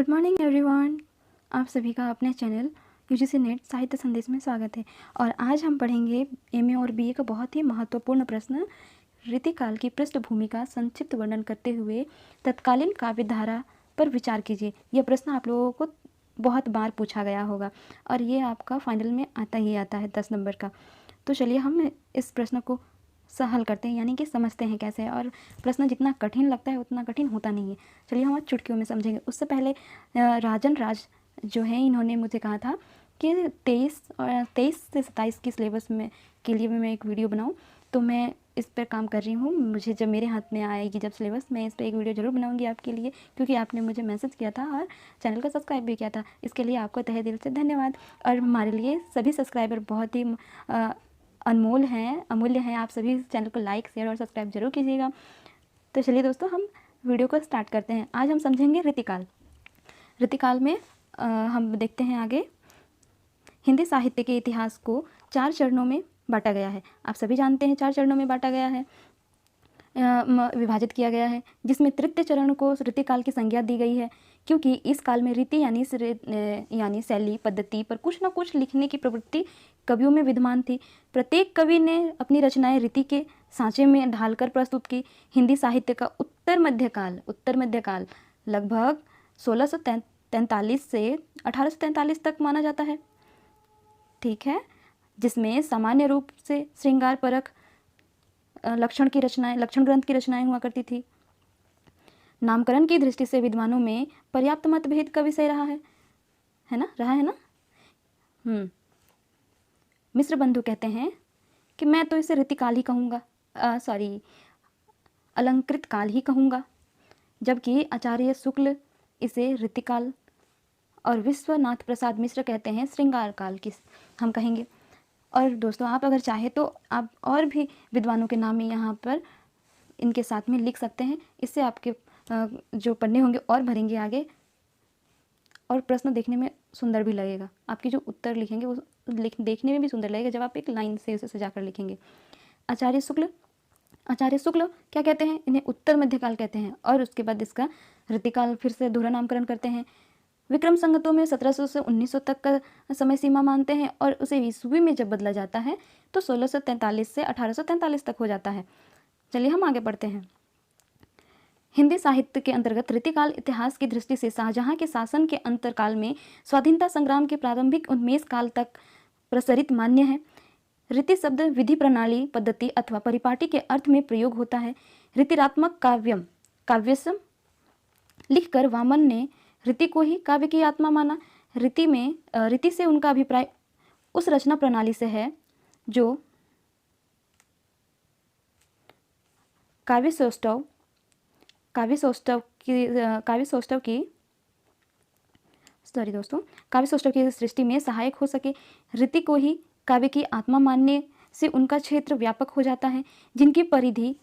Good morning everyone. आप सभी का अपने चैनल यूजीसी नेट साहित्य संदेश में स्वागत है। और आज हम पढ़ेंगे एमए और बीए का बहुत ही महत्वपूर्ण प्रश्न, रीतिकाल की पृष्ठभूमि का संक्षिप्त वर्णन करते हुए तत्कालीन काव्य धारा पर विचार कीजिए। यह प्रश्न आप लोगों को बहुत बार पूछा गया होगा और ये आपका फाइनल में आता ही आता है 10 नंबर का। तो चलिए हम इस प्रश्न को हल करते हैं, यानी कि समझते हैं कैसे। और प्रश्न जितना कठिन लगता है उतना कठिन होता नहीं है। चलिए हम आज चुटकियों में समझेंगे। उससे पहले राजन राज जो है, इन्होंने मुझे कहा था कि 23 से 27 की सिलेबस में के लिए मैं एक वीडियो बनाऊं। तो मैं इस पर काम कर रही हूँ। मुझे जब मेरे हाथ में आएगी जब सिलेबस, मैं इस पर एक वीडियो ज़रूर बनाऊंगी आपके लिए, क्योंकि आपने मुझे मैसेज किया था और चैनल को सब्सक्राइब भी किया था। इसके लिए आपको तहे दिल से धन्यवाद। और हमारे लिए सभी सब्सक्राइबर बहुत ही अनमोल हैं, अमूल्य हैं। आप सभी चैनल को लाइक, शेयर और सब्सक्राइब जरूर कीजिएगा। तो चलिए दोस्तों, हम वीडियो को स्टार्ट करते हैं। आज हम समझेंगे रीतिकाल। रीतिकाल में हम देखते हैं आगे। हिंदी साहित्य के इतिहास को 4 चरणों में बांटा गया है। आप सभी जानते हैं 4 चरणों में बांटा गया है, विभाजित किया गया है, जिसमें तृतीय चरण को रीतिकाल की संज्ञा दी गई है, क्योंकि इस काल में रीति यानी शैली पद्धति पर कुछ न कुछ लिखने की प्रवृत्ति कवियों में विद्यमान थी। प्रत्येक कवि ने अपनी रचनाएं रीति के सांचे में ढालकर प्रस्तुत की। हिंदी साहित्य का उत्तर मध्यकाल लगभग 1643 से 1843 तक माना जाता है, ठीक है, जिसमें सामान्य रूप से श्रृंगार परक लक्षण ग्रंथ की रचनाएं हुआ करती थी। नामकरण की दृष्टि से विद्वानों में पर्याप्त मतभेद का विषय रहा है ना। मिश्र बंधु कहते हैं कि मैं तो इसे रीतिकाल ही कहूँगा, अलंकृत काल ही कहूँगा, जबकि आचार्य शुक्ल इसे रीतिकाल और विश्वनाथ प्रसाद मिश्र कहते हैं श्रृंगार काल की हम कहेंगे। और दोस्तों, आप अगर चाहे तो आप और भी विद्वानों के नाम यहाँ पर इनके साथ में लिख सकते हैं। इससे आपके जो पढ़ने होंगे और भरेंगे आगे, और प्रश्न देखने में सुंदर भी लगेगा। आपके जो उत्तर लिखेंगे वो देखने में भी सुंदर लगेगा जब आप एक लाइन से उसे सजा कर लिखेंगे। आचार्य शुक्ल क्या कहते हैं? इन्हें उत्तर मध्यकाल कहते हैं। और उसके बाद इसका रीतिकाल फिर से दोहरा नामकरण करते हैं। विक्रम संवतों में 1700 से 1900 तक का समय सीमा मानते हैं, और उसे ईस्वी में जब बदला जाता है तो 1643 से 1843 तक हो जाता है। चलिए हम आगे बढ़ते हैं। हिंदी साहित्य के अंतर्गत रीतिकाल इतिहास की दृष्टि से शाहजहां के शासन के अंतरकाल में स्वाधीनता संग्राम के प्रारंभिक उन्मेष काल तक प्रसरित मान्य है। रीति शब्द विधि, प्रणाली, पद्धति अथवा परिपाटी के अर्थ में प्रयोग होता है। रीतिरात्मक काव्यसम लिखकर वामन ने रीति को ही काव्य की आत्मा माना। रीति से उनका अभिप्राय उस रचना प्रणाली से है जो काव्य सौष्ठव की सृष्टि में सहायक हो सके। रीति को ही काव्य की आत्मा मानने से उनका क्षेत्र व्यापक हो जाता है, जिनकी परिधि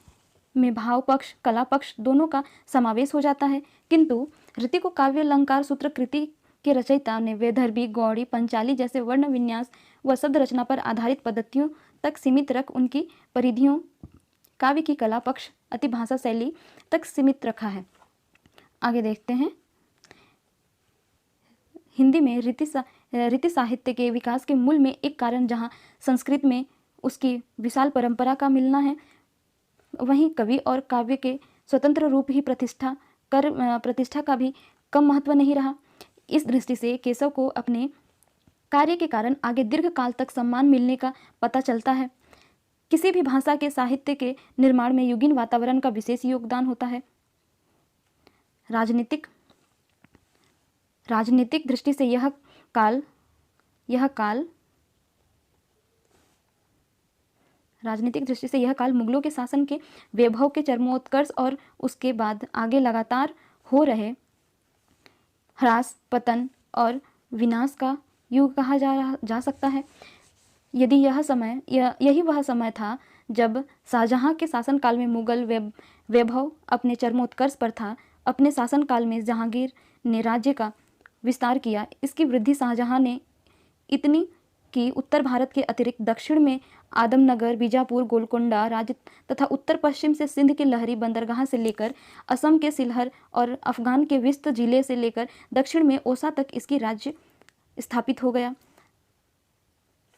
में भाव पक्ष, कला पक्ष दोनों का समावेश हो जाता है। किंतु रीति को काव्य, अलंकार, सूत्र कृति के रचयिता ने वैदर्भी, गौड़ी, पंचाली जैसे वर्ण विन्यास व शब्द रचना पर आधारित पद्धतियों तक सीमित रख उनकी परिधियों काव्य की कला पक्ष, अतिभाषा शैली तक सीमित रखा है। आगे देखते हैं। हिंदी में रीति साहित्य के विकास के मूल में एक कारण जहाँ संस्कृत में उसकी विशाल परंपरा का मिलना है, वहीं कवि और काव्य के स्वतंत्र रूप ही प्रतिष्ठा का भी कम महत्व नहीं रहा। इस दृष्टि से केशव को अपने कार्य के कारण आगे दीर्घ काल तक सम्मान मिलने का पता चलता है। किसी भी भाषा के साहित्य के निर्माण में युगीन वातावरण का विशेष योगदान होता है। राजनीतिक दृष्टि से यह काल मुगलों के शासन के वैभव के चरमोत्कर्ष और उसके बाद आगे लगातार हो रहे ह्रास, पतन और विनाश का युग कहा जा सकता है। यदि यही वह समय था जब शाहजहां के शासनकाल में मुगल वैभव अपने चरमोत्कर्ष पर था। अपने शासनकाल में जहांगीर ने राज्य का विस्तार किया। इसकी वृद्धि शाहजहां ने इतनी कि उत्तर भारत के अतिरिक्त दक्षिण में आदमनगर, बीजापुर, गोलकोंडा राज्य तथा उत्तर पश्चिम से सिंध के लहरी बंदरगाह से लेकर असम के सिलहर और अफगान के विस्त जिले से लेकर दक्षिण में ओसा तक इसकी राज्य स्थापित हो गया।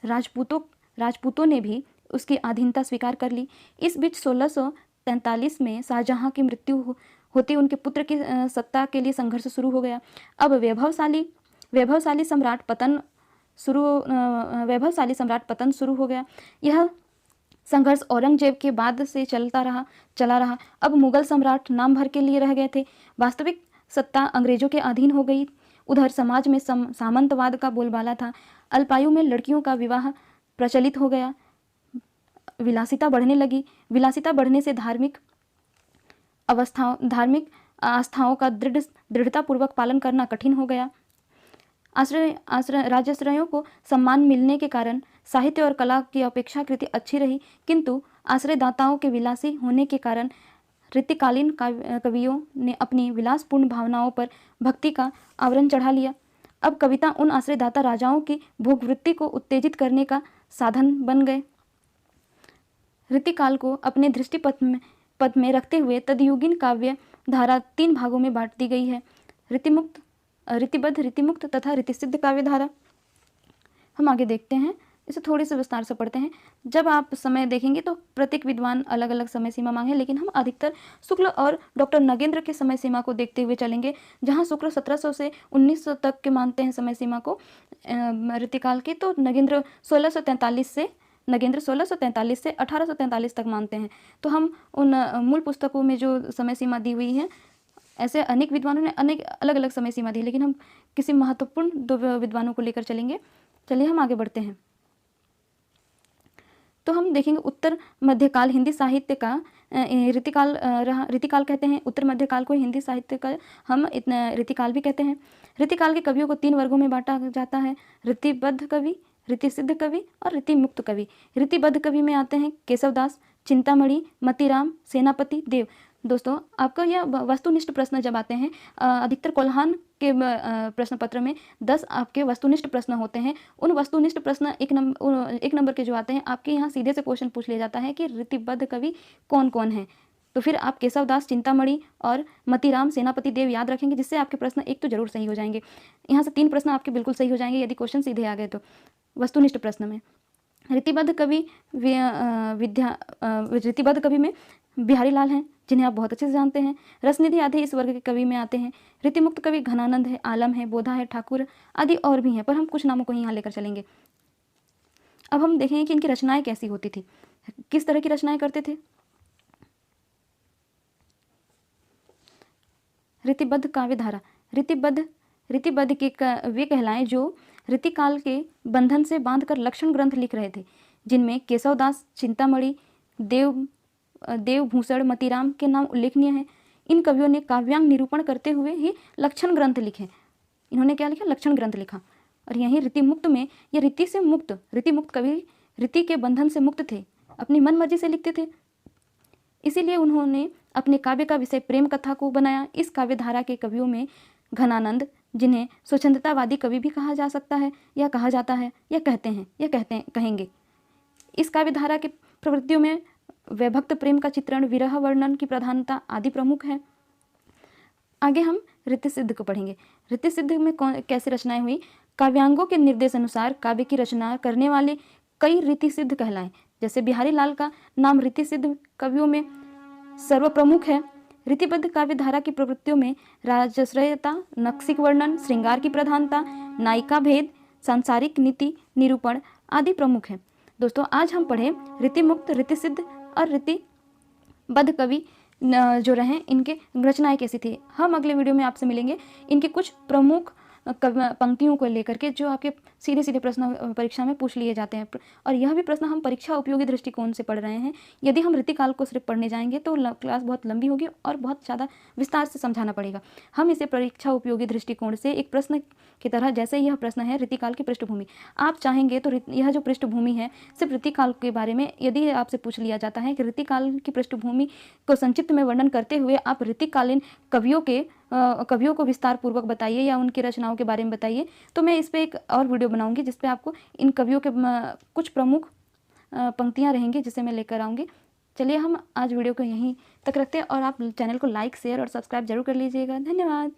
राजपूतों ने भी उसकी अधीनता स्वीकार कर ली। इस बीच 1643 में शाहजहां की मृत्यु होते उनके पुत्र की सत्ता के लिए संघर्ष शुरू हो गया। अब वैभवशाली सम्राट पतन शुरू हो गया। यह संघर्ष औरंगजेब के बाद से चला रहा। अब मुगल सम्राट नाम भर के लिए रह गए थे, वास्तविक सत्ता अंग्रेजों के अधीन हो गई। उधर समाज में सामंतवाद का बोलबाला था। अल्पायु में लड़कियों का विवाह प्रचलित हो गया। विलासिता बढ़ने लगी। विलासिता बढ़ने से धार्मिक आस्थाओं का दृढ़तापूर्वक पालन करना कठिन हो गया। राजाश्रयों को सम्मान मिलने के कारण साहित्य और कला की अपेक्षाकृत अच्छी रही, किंतु आश्रयदाताओं के विलासी होने के कारण ऋतुकालीन कवियों ने अपनी विलासपूर्ण भावनाओं पर भक्ति का आवरण चढ़ा लिया। अब कविता उन आश्रयदाता राजाओं की भोगवृत्ति को उत्तेजित करने का साधन बन गए। ऋतुकाल को अपने दृष्टिपथ में रखते हुए तदयुगीन काव्य धारा 3 भागों में बांट दी गई है: ऋतिबद्ध, ऋतिमुक्त तथा ऋतिसिद्ध काव्य धारा। हम आगे देखते हैं, इसे थोड़ी से विस्तार से पढ़ते हैं। जब आप समय देखेंगे तो प्रत्येक विद्वान अलग अलग समय सीमा मांगे, लेकिन हम अधिकतर शुक्ल और डॉक्टर नगेंद्र के समय सीमा को देखते हुए चलेंगे, जहां शुक्ल 1700 से 1900 तक के मानते हैं समय सीमा को ऋतुकाल की, तो नगेंद्र 1643 से 1843 तक मानते हैं। तो हम उन मूल पुस्तकों में जो समय सीमा दी हुई है, ऐसे अनेक विद्वानों ने अनेक अलग अलग समय सीमा दी, लेकिन हम किसी महत्वपूर्ण 2 विद्वानों को लेकर चलेंगे। चलिए हम आगे बढ़ते हैं। तो हम देखेंगे उत्तर मध्यकाल हिंदी साहित्य का ऋतुकाल कहते हैं। उत्तर मध्यकाल को हिंदी साहित्य का हम ऋतुकाल भी कहते हैं। ऋतुकाल के कवियों को 3 वर्गों में बांटा जाता है: ऋतिबद्ध कवि, ऋतिसिद्ध कवि और ऋतिमुक्त कवि। ऋतिबद्ध कवि में आते हैं केशवदास, चिंतामणि, मतीराम, सेनापति देव। दोस्तों, आपका यह वस्तुनिष्ठ प्रश्न जब आते हैं, अधिकतर कोल्हान के प्रश्न पत्र में 10 आपके वस्तुनिष्ठ प्रश्न होते हैं। उन वस्तुनिष्ठ प्रश्न 1 नंबर के जो आते हैं, आपके यहाँ सीधे से क्वेश्चन पूछ लिया जाता है कि ऋतिबद्ध कवि कौन कौन है। तो फिर आप केशवदास, चिंतामणि और मतीराम, सेनापति देव याद रखेंगे, जिससे आपके प्रश्न 1 तो जरूर सही हो जाएंगे। यहाँ से 3 प्रश्न आपके बिल्कुल सही हो जाएंगे यदि क्वेश्चन सीधे आ गए तो वस्तुनिष्ठ प्रश्न में। ऋतिबद्ध कवि में बिहारी लाल हैं, जिन्हें आप बहुत अच्छे से जानते हैं। रसनिधि आदि इस वर्ग के कवि में आते हैं। ऋतिमुक्त कवि घनानंद है, आलम है, बोधा है, ठाकुर आदि और भी हैं, पर हम कुछ नामों को यहाँ लेकर चलेंगे। अब हम देखेंगे कि इनकी रचनाएं कैसी होती थी, किस तरह की रचनाएं करते थे। ऋतिबद्ध काव्य धारा। ऋतिबद्ध के वे कहलाएं जो ऋतुकाल के बंधन से बांधकर लक्षण ग्रंथ लिख रहे थे, जिनमें केशवदास, चिंतामणि, देवभूषण, मतीराम के नाम उल्लेखनीय हैं। इन कवियों ने काव्यांग निरूपण करते हुए ही लक्षण ग्रंथ लिखे। इन्होंने क्या लिखा? लक्षण ग्रंथ लिखा। और यहीं ऋतिमुक्त में ये ऋतिमुक्त कवि ऋति के बंधन से मुक्त थे, अपनी मन मर्जी से लिखते थे। इसीलिए उन्होंने अपने काव्य का विषय प्रेम कथा को बनाया। इस काव्य धारा के कवियों में घनानंद, जिन्हें स्वच्छंदतावादी कवि भी कहा जा सकता है, या कहा जाता है, या कहेंगे। इस काव्य धारा के प्रवृत्तियों में वैभक्त प्रेम का चित्रण, विरह वर्णन की प्रधानता आदि प्रमुख है। आगे हम ऋतिसिद्ध को पढ़ेंगे। ऋतिसिद्ध में कैसे रचनाएं हुई? काव्यांगों के निर्देश अनुसार काव्य की रचना करने वाले कई ऋतिसिद्ध कहलाएं। जैसे बिहारी लाल का नाम ऋतिसिद्ध कवियों में सर्वप्रमुख है। ऋतिबद्ध काव्य धारा की प्रवृत्तियों में राजश्रयता, नक्सिक वर्णन, श्रृंगार की प्रधानता, नायिका भेद, सांसारिक नीति निरूपण आदि प्रमुख है। दोस्तों, आज हम पढ़े ऋतिमुक्त, ऋतिसिद्ध और ऋतिबद्ध कवि जो रहे, इनके रचनाएं कैसी थी। हम अगले वीडियो में आपसे मिलेंगे इनके कुछ प्रमुख पंक्तियों को लेकर के, जो आपके सीधे प्रश्न परीक्षा में पूछ लिए जाते हैं। और यह भी प्रश्न हम परीक्षा उपयोगी दृष्टिकोण से पढ़ रहे हैं। यदि हम ऋतुकाल को सिर्फ पढ़ने जाएंगे तो क्लास बहुत लंबी होगी और बहुत ज़्यादा विस्तार से समझाना पड़ेगा। हम इसे परीक्षा उपयोगी दृष्टिकोण से एक प्रश्न की तरह, जैसे यह प्रश्न है ऋतुकाल की पृष्ठभूमि, आप चाहेंगे तो यह जो पृष्ठभूमि है सिर्फ ऋतुकाल के बारे में यदि आपसे पूछ लिया जाता है कि ऋतुकाल की पृष्ठभूमि को संक्षिप्त में वर्णन करते हुए आप ऋतुकालीन कवियों के कवियों को विस्तार पूर्वक बताइए या उनकी रचनाओं के बारे में बताइए। तो मैं इस पे एक और वीडियो बनाऊंगी जिस पे आपको इन कवियों के कुछ प्रमुख पंक्तियाँ रहेंगी जिसे मैं लेकर आऊँगी। चलिए हम आज वीडियो को यहीं तक रखते हैं और आप चैनल को लाइक, शेयर और सब्सक्राइब जरूर कर लीजिएगा। धन्यवाद।